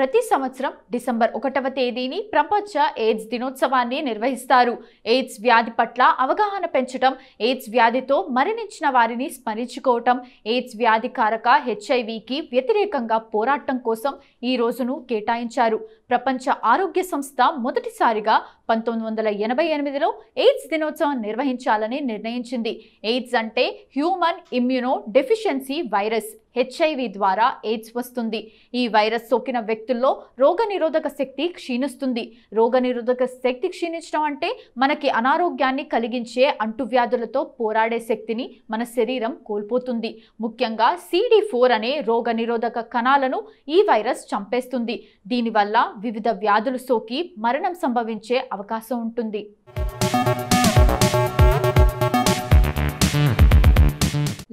ప్రతి సంవత్సరం డిసెంబర్ 1వ తేదీని ప్రపంచ ఎయిడ్స్ దినోత్సవాన్ని నిర్వహిస్తారు. ఎయిడ్స్ వ్యాధి పట్ల అవగాహన పెంచడం, ఎయిడ్స్ వ్యాధితో మరణించిన వారిని స్మరించుకోవటం, ఎయిడ్స్ వ్యాధి కారక హెచ్ఐవికి వ్యతిరేకంగా పోరాటం కోసం ఈ రోజును కేటాయించారు. ప్రపంచ ఆరోగ్య సంస్థ మొదటిసారిగా 1988లో ఎయిడ్స్ దినోత్సవం నిర్వహించాలని నిర్ణయించింది. ఎయిడ్స్ అంటే human immuno deficiency virus. HIV ద్వారా ఎయిడ్స్ వస్తుంది. ఈ వైరస్ సోకిన వ్యక్తుల్లో రోగనిరోధక శక్తి క్షీణిస్తుంది. రోగనిరోధక శక్తి క్షీణించడం అంటే మనకి అనారోగ్యాన్ని కలిగించే అంటువ్యాధులతో పోరాడే శక్తిని మన శరీరం కోల్పోతుంది. ముఖ్యంగా CD4 అనే రోగనిరోధక కణాలను ఈ వైరస్ చంపేస్తుంది. దీనివల్ల వివిధ వ్యాధులు సోకి మరణం సంభవించే అవకాశం ఉంటుంది.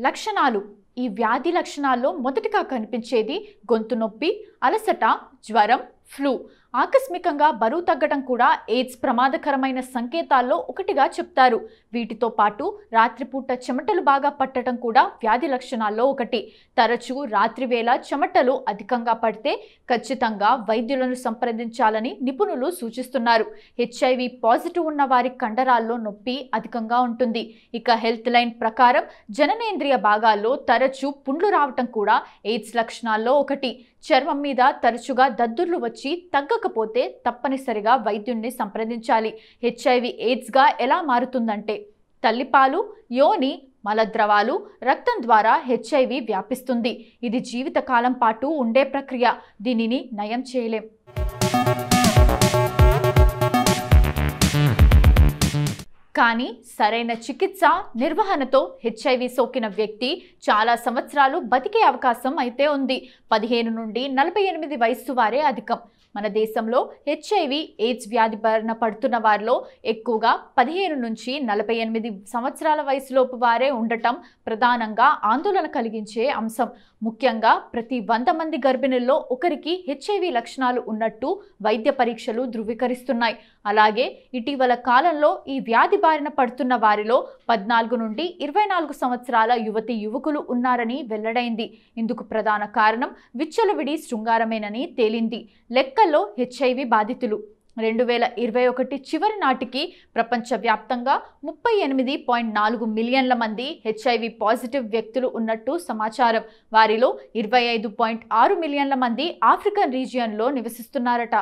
లక్షణాలు. ఈ వ్యాధి లక్షణాల్లో మొదటిగా కనిపించేది గొంతు నొప్పి, అలసట, జ్వరం, ఫ్లూ. ఆకస్మికంగా బరువు తగ్గడం కూడా ఎయిడ్స్ ప్రమాదకరమైన సంకేతాల్లో ఒకటిగా చెప్తారు. వీటితో పాటు రాత్రిపూట చెమటలు బాగా పట్టడం కూడా వ్యాధి లక్షణాల్లో ఒకటి. తరచూ రాత్రివేళ చెమటలు అధికంగా పడితే ఖచ్చితంగా వైద్యులను సంప్రదించాలని నిపుణులు సూచిస్తున్నారు. హెచ్ఐవి పాజిటివ్ ఉన్న వారి కండరాల్లో నొప్పి అధికంగా ఉంటుంది. ఇక హెల్త్ లైన్ ప్రకారం జననేంద్రియ భాగాల్లో తరచూ పుండ్లు రావటం కూడా ఎయిడ్స్ లక్షణాల్లో ఒకటి. చర్మం మీద తరచుగా దద్దుర్లు వచ్చి తగ్గకపోతే తప్పనిసరిగా వైద్యుణ్ణి సంప్రదించాలి. హెచ్ఐవి ఎయిడ్స్గా ఎలా మారుతుందంటే తల్లిపాలు, యోని, మలద్రవాలు, రక్తం ద్వారా హెచ్ఐవి వ్యాపిస్తుంది. ఇది జీవితకాలం పాటు ఉండే ప్రక్రియ. దీనిని నయం చేయలేం. కానీ సరైన చికిత్స, నిర్వహణతో హెచ్ఐవి సోకిన వ్యక్తి చాలా సంవత్సరాలు బతికే అవకాశం అయితే ఉంది. 15 నుండి 48 వయస్సు వారే అధికం. మన దేశంలో హెచ్ఐవి ఎయిడ్స్ వ్యాధి బారిన పడుతున్న వారిలో ఎక్కువగా 15 నుంచి 48 సంవత్సరాల వయసులోపు వారే ఉండటం ప్రధానంగా ఆందోళన కలిగించే అంశం. ముఖ్యంగా ప్రతి 100 మంది గర్భిణుల్లో ఒకరికి హెచ్ఐవి లక్షణాలు ఉన్నట్టు వైద్య పరీక్షలు ధృవీకరిస్తున్నాయి. అలాగే ఇటీవల కాలంలో ఈ వ్యాధి బారిన పడుతున్న వారిలో 14 నుండి 24 సంవత్సరాల యువతి యువకులు ఉన్నారని వెల్లడైంది. ఇందుకు ప్రధాన కారణం విచ్చలవిడి శృంగారమేనని తేలింది. లెక్కల్లో హెచ్ఐవి బాధితులు 2021 చివరి నాటికి ప్రపంచవ్యాప్తంగా 38.4 మిలియన్ల మంది హెచ్ఐవి పాజిటివ్ వ్యక్తులు ఉన్నట్టు సమాచారం. వారిలో 25.6 మిలియన్ల మంది ఆఫ్రికన్ రీజియన్లో నివసిస్తున్నారట.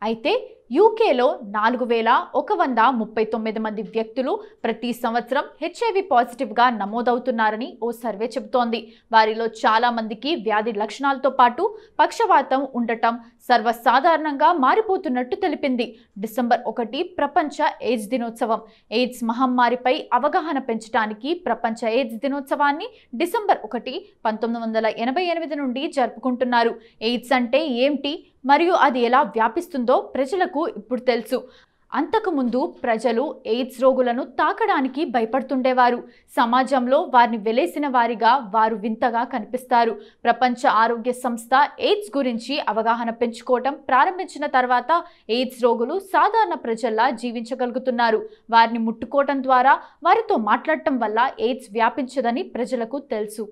అయితే యూకేలో 4139 మంది వ్యక్తులు ప్రతి సంవత్సరం హెచ్ఐవి పాజిటివ్గా నమోదవుతున్నారని ఓ సర్వే చెబుతోంది. వారిలో చాలా మందికి వ్యాధి లక్షణాలతో పాటు పక్షవాతం ఉండటం సర్వసాధారణంగా మారిపోతున్నట్టు తెలిపింది. డిసెంబర్ 1 ప్రపంచ ఎయిడ్స్ దినోత్సవం. ఎయిడ్స్ మహమ్మారిపై అవగాహన పెంచడానికి ప్రపంచ ఎయిడ్స్ దినోత్సవాన్ని డిసెంబర్ 1, 1988 నుండి జరుపుకుంటున్నారు. ఎయిడ్స్ అంటే ఏమిటి మరియు అది ఎలా వ్యాపిస్తుందో ప్రజలకు ఇప్పుడు తెలుసు. అంతకుముందు ప్రజలు ఎయిడ్స్ రోగులను తాకడానికి భయపడుతుండేవారు. సమాజంలో వారిని వెలేసిన వారిగా వారు వింతగా కనిపిస్తారు. ప్రపంచ ఆరోగ్య సంస్థ ఎయిడ్స్ గురించి అవగాహన పెంచుకోవటం ప్రారంభించిన తర్వాత ఎయిడ్స్ రోగులు సాధారణ ప్రజల్లా జీవించగలుగుతున్నారు. వారిని ముట్టుకోవటం ద్వారా, వారితో మాట్లాడటం వల్ల ఎయిడ్స్ వ్యాపించదని ప్రజలకు తెలుసు.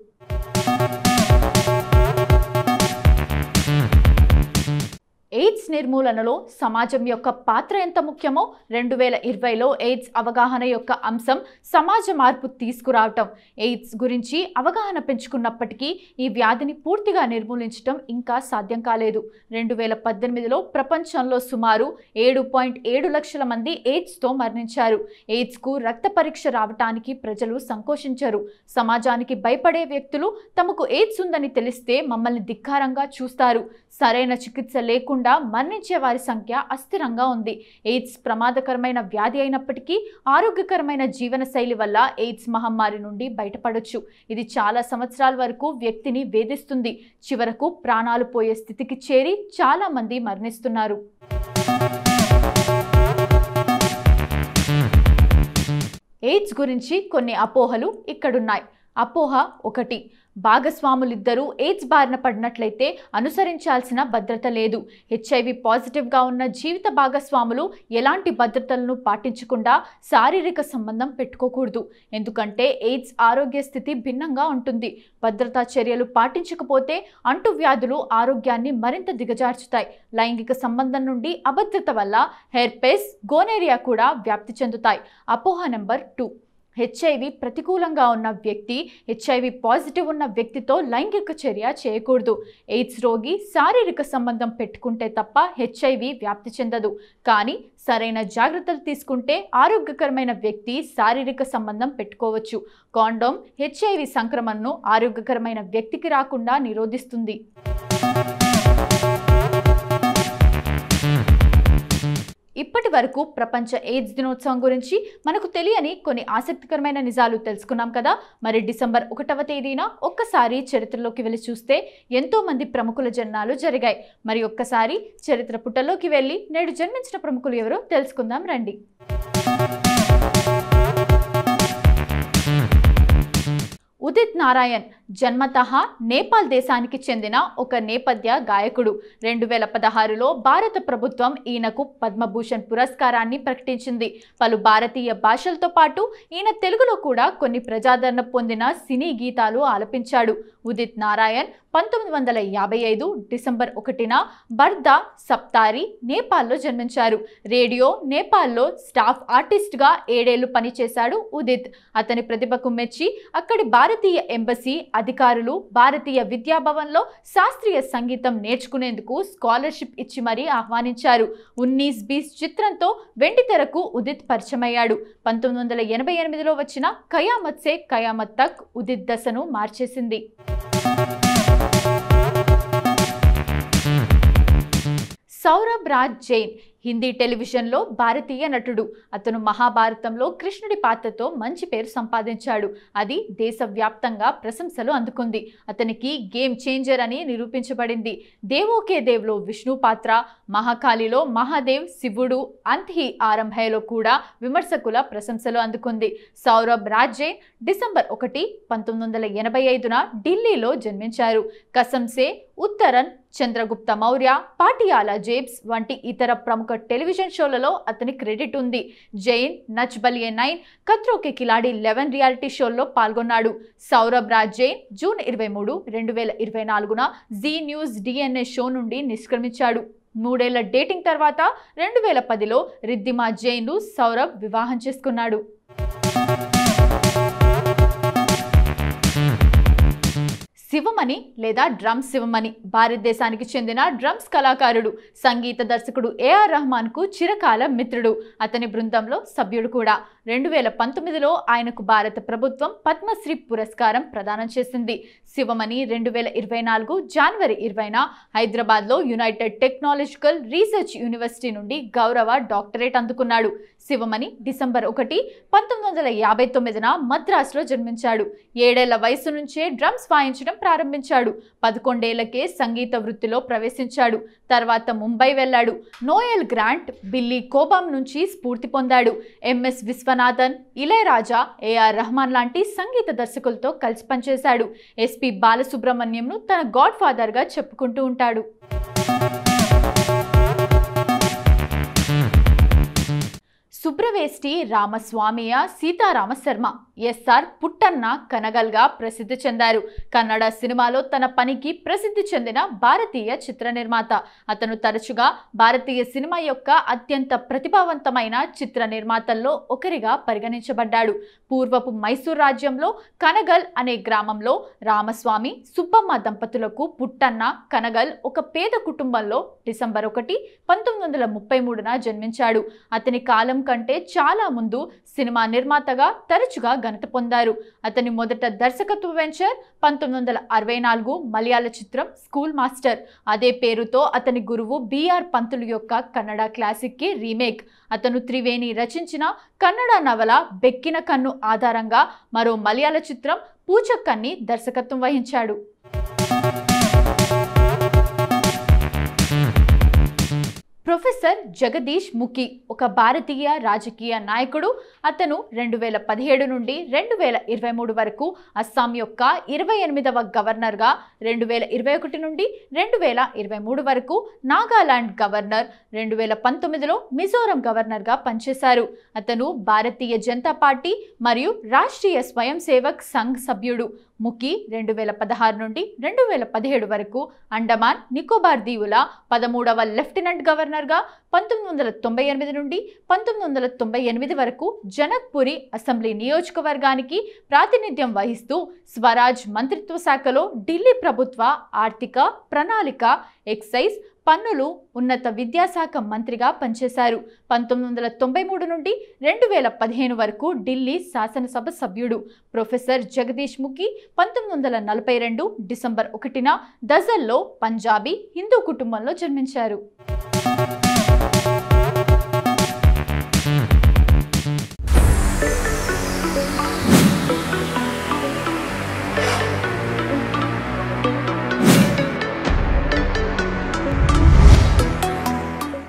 ఎయిడ్స్ నిర్మూలనలో సమాజం యొక్క పాత్ర ఎంత ముఖ్యమో 2020లో ఎయిడ్స్ అవగాహన యొక్క అంశం సమాజ మార్పు తీసుకురావటం. ఎయిడ్స్ గురించి అవగాహన పెంచుకున్నప్పటికీ ఈ వ్యాధిని పూర్తిగా నిర్మూలించడం ఇంకా సాధ్యం కాలేదు. 2018లో ప్రపంచంలో సుమారు 7.7 లక్షల మంది ఎయిడ్స్తో మరణించారు. ఎయిడ్స్కు రక్త పరీక్ష రావటానికి ప్రజలు సంకోచించరు. సమాజానికి భయపడే వ్యక్తులు తమకు ఎయిడ్స్ ఉందని తెలిస్తే మమ్మల్ని ధిక్కారంగా చూస్తారు. సరైన చికిత్స లేకుండా మరణించే వారి సంఖ్య అస్థిరంగా ఉంది. ఎయిడ్స్ ప్రమాదకరమైన వ్యాధి అయినప్పటికీ ఆరోగ్యకరమైన జీవన శైలి వల్ల ఎయిడ్స్ మహమ్మారి నుండి బయటపడొచ్చు. ఇది చాలా సంవత్సరాల వరకు వ్యక్తిని వేధిస్తుంది. చివరకు ప్రాణాలు పోయే స్థితికి చేరి చాలా మంది మరణిస్తున్నారు. ఎయిడ్స్ గురించి కొన్ని అపోహలు ఇక్కడున్నాయి. అపోహ 1. భాగస్వాములిద్దరూ ఎయిడ్స్ బారిన పడినట్లయితే అనుసరించాల్సిన భద్రత లేదు. హెచ్ఐవి పాజిటివ్గా ఉన్న జీవిత భాగస్వాములు ఎలాంటి భద్రతలను పాటించకుండా శారీరక సంబంధం పెట్టుకోకూడదు. ఎందుకంటే ఎయిడ్స్ ఆరోగ్య స్థితి భిన్నంగా ఉంటుంది. భద్రతా చర్యలు పాటించకపోతే అంటువ్యాధులు ఆరోగ్యాన్ని మరింత దిగజార్చుతాయి. లైంగిక సంబంధం నుండి అభద్రత వల్ల హెర్పెస్, గోనోరియా కూడా వ్యాప్తి చెందుతాయి. అపోహ నెంబర్ 2. హెచ్ఐవి ప్రతికూలంగా ఉన్న వ్యక్తి హెచ్ఐవి పాజిటివ్ ఉన్న వ్యక్తితో లైంగిక చర్య చేయకూడదు. ఎయిడ్స్ రోగి శారీరక సంబంధం పెట్టుకుంటే తప్ప హెచ్ఐవి వ్యాప్తి చెందదు. కానీ సరైన జాగ్రత్తలు తీసుకుంటే ఆరోగ్యకరమైన వ్యక్తి శారీరక సంబంధం పెట్టుకోవచ్చు. కాండోమ్ హెచ్ఐవి సంక్రమణను ఆరోగ్యకరమైన వ్యక్తికి రాకుండా నిరోధిస్తుంది. ఇప్పటి వరకు ప్రపంచ ఎయిడ్స్ దినోత్సవం గురించి మనకు తెలియని కొన్ని ఆసక్తికరమైన నిజాలు తెలుసుకున్నాం కదా. మరి డిసెంబర్ 1వ తేదీన ఒక్కసారి చరిత్రలోకి వెళ్ళి చూస్తే ఎంతో మంది ప్రముఖుల జన్మాలు జరిగాయి. మరి ఒక్కసారి చరిత్ర పుటలోకి వెళ్ళి నేడు జన్మించిన ప్రముఖులు ఎవరో తెలుసుకుందాం రండి. ఉదిత్ నారాయణ్ జన్మతః నేపాల్ దేశానికి చెందిన ఒక నేపథ్య గాయకుడు. 2016లో భారత ప్రభుత్వం ఈయనకు పద్మభూషణ్ పురస్కారాన్ని ప్రకటించింది. పలు భారతీయ భాషలతో పాటు ఈయన తెలుగులో కూడా కొన్ని ప్రజాదరణ పొందిన సినీ గీతాలు ఆలపించాడు. ఉదిత్ నారాయణ్ 1955 డిసెంబర్ 1న బర్దా సప్తారి నేపాల్లో జన్మించారు. రేడియో నేపాల్లో స్టాఫ్ ఆర్టిస్ట్గా 7 ఏళ్లు పనిచేశాడు ఉదిత్. అతని ప్రతిభకు మెచ్చి అక్కడి భారతీయ ఎంబసీ అధికారులు భారతీయ విద్యాభవన్లో శాస్త్రీయ సంగీతం నేర్చుకునేందుకు స్కాలర్షిప్ ఇచ్చి మరీ ఆహ్వానించారు. 1920 చిత్రంతో వెండితెరకు ఉదిత్ పరిచయమయ్యాడు. 1988లో వచ్చిన కయామత్ సే కయామత్ తక్ ఉదిత్ దశను మార్చేసింది. సౌరభ్ రాజ్ జైన్ హిందీ టెలివిజన్లో భారతీయ నటుడు. అతను మహాభారతంలో కృష్ణుడి పాత్రతో మంచి పేరు సంపాదించాడు. అది దేశవ్యాప్తంగా ప్రశంసలు అందుకుంది. అతనికి గేమ్ చేంజర్ అని నిరూపించబడింది. దేవో కే దేవ్లో విష్ణు పాత్ర, మహాకాళిలో మహాదేవ్, శివుడు, అంత్హి ఆరంభయలో కూడా విమర్శకుల ప్రశంసలు అందుకుంది. సౌరభ్ రాజ్ జైన్ డిసెంబర్ 1, 1985న ఢిల్లీలో జన్మించారు. కసం సే ఉత్తరన్, చంద్రగుప్త మౌర్య, పాటియాలా జేబ్స్ వంటి ఇతర ప్రముఖ టెలివిజన్ షోలలో అతని క్రెడిట్ ఉంది. జైన్ నచ్ బలియే 9, ఖత్రో కే ఖిలాడి 11 రియాలిటీ షోల్లో పాల్గొన్నాడు. సౌరభ్ రాజ్ జైన్ జూన్ 23, 2024న జీ న్యూస్ DNA షో నుండి నిష్క్రమించాడు. 3 ఏళ్ల డేటింగ్ తర్వాత 2010లో రిద్దిమా జైన్ను సౌరభ్ వివాహం చేసుకున్నాడు. శివమణి లేదా డ్రమ్స్ శివమణి భారతదేశానికి చెందిన డ్రమ్స్ కళాకారుడు, సంగీత దర్శకుడు ఏఆర్ రెహమాన్కు చిరకాల మిత్రుడు. అతని బృందంలో సభ్యుడు కూడా. 2019లో ఆయనకు భారత ప్రభుత్వం పద్మశ్రీ పురస్కారం ప్రదానం చేసింది. శివమణి 2024 జనవరి 20న హైదరాబాద్లో యునైటెడ్ టెక్నాలజికల్ రీసెర్చ్ యూనివర్సిటీ నుండి గౌరవ డాక్టరేట్ అందుకున్నాడు. శివమణి డిసెంబర్ 1, 1959న మద్రాసులో జన్మించాడు. 7 ఏళ్ల వయసు నుంచే డ్రమ్స్ వాయించడం ప్రారంభించాడు. 11 ఏళ్లకే సంగీత వృత్తిలో ప్రవేశించాడు. తర్వాత ముంబై వెళ్ళాడు. నోయల్ గ్రాంట్, బిల్లీ కోబామ్ నుంచి స్ఫూర్తి పొందాడు. MS విశ్వనాథన్, ఇళయరాజా, ఏఆర్ రెహమాన్ లాంటి సంగీత దర్శకులతో కలిసి పనిచేశాడు. SP బాలసుబ్రహ్మణ్యంను తన గాడ్ ఫాదర్గా చెప్పుకుంటూ ఉంటాడు. సుబ్రవేష్టి రామస్వామియ సీతారామ శర్మ SR పుట్టన్న కనగల్గా ప్రసిద్ధి చెందారు. కన్నడ సినిమాలో తన పనికి ప్రసిద్ధి చెందిన భారతీయ చిత్ర నిర్మాత. అతను తరచుగా భారతీయ సినిమా యొక్క అత్యంత ప్రతిభావంతమైన చిత్ర నిర్మాతల్లో ఒకరిగా పరిగణించబడ్డాడు. పూర్వపు మైసూర్ రాజ్యంలో కనగల్ అనే గ్రామంలో రామస్వామి, సుబ్బమ్మ దంపతులకు పుట్టన్న కనగల్ ఒక పేద కుటుంబంలో డిసెంబర్ 1, 1933న జన్మించాడు. అతని కాలం కంటే చాలా ముందు సినిమా నిర్మాతగా తరచుగా ఘనత పొందారు. అతని మొదట దర్శకత్వ వెంచర్ 1964 మలయాళ చిత్రం స్కూల్ మాస్టర్. అదే పేరుతో అతని గురువు BR పంతులు యొక్క కన్నడ క్లాసిక్ కి రీమేక్. అతను త్రివేణి రచించిన కన్నడ నవల బెక్కిన కన్ను ఆధారంగా మరో మలయాళ చిత్రం పూచక్కన్ని దర్శకత్వం వహించాడు. ప్రొఫెసర్ జగదీష్ ముఖి ఒక భారతీయ రాజకీయ నాయకుడు. అతను 2017 నుండి 2023 వరకు అస్సాం యొక్క 28వ గవర్నర్గా, 2021 నుండి 2023 వరకు నాగాలాండ్ గవర్నర్, 2019లో మిజోరం గవర్నర్గా పనిచేశారు. అతను భారతీయ జనతా పార్టీ మరియు రాష్ట్రీయ స్వయం సేవక్ సంఘ్ సభ్యుడు. ముఖి 2016 నుండి 2017 వరకు అండమాన్ నికోబార్ దీవుల 13వ లెఫ్టినెంట్ గవర్నర్గా, 1998 నుండి 1998 వరకు జనక్పురి అసెంబ్లీ నియోజకవర్గానికి ప్రాతినిధ్యం వహిస్తూ స్వరాజ్ మంత్రిత్వ శాఖలో ఢిల్లీ ప్రభుత్వ ఆర్థిక ప్రణాళిక, ఎక్సైజ్, పన్నులు, ఉన్నత విద్యాశాఖ మంత్రిగా పనిచేశారు. 1993 నుండి 2015 వరకు ఢిల్లీ శాసనసభ సభ్యుడు. ప్రొఫెసర్ జగదీష్ ముఖి 1942 డిసెంబర్ 1న దజల్లో పంజాబీ హిందూ కుటుంబంలో జన్మించారు.